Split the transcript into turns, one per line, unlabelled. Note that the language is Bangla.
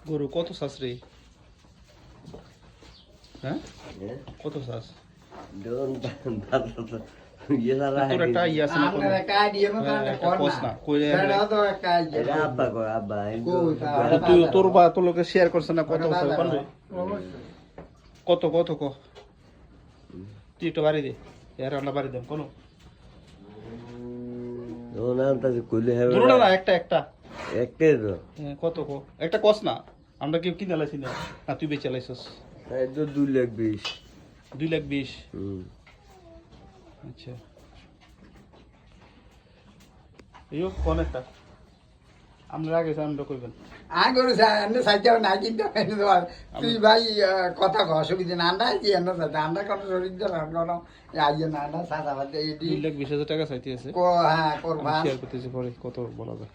গরু কত চাষ রে? হ্যাঁ কত চাষ? তোর একটা ইয়ে আছে না? কস না কইলে তুই তোর বা তোর লোকে শেয়ার করছ না কত পারবে? কত কত ক তুই একটু বাড়ি দে এর রান্না বাড়ি দেন কোনো ধরো না একটা একটা কত ক একটা কস না আমরা কেউ কিনে লাইছি না না তুই বেচে লাইছস
2,20,000
2,20,000 আচ্ছা ইয়ো কোন একটা আমরা আগে আমরা কইবেন
গরু সাইকেল না কিন্তু তুই ভাই কথা অসুবিধা না না কি আমরা কোনো শরীর কোনো আইয়ে না না সাদা বাদ
2,20,000 টাকা চাইতে আছে
হ্যাঁ করবা
শেয়ার করতেছি পরে কত বলা যায়।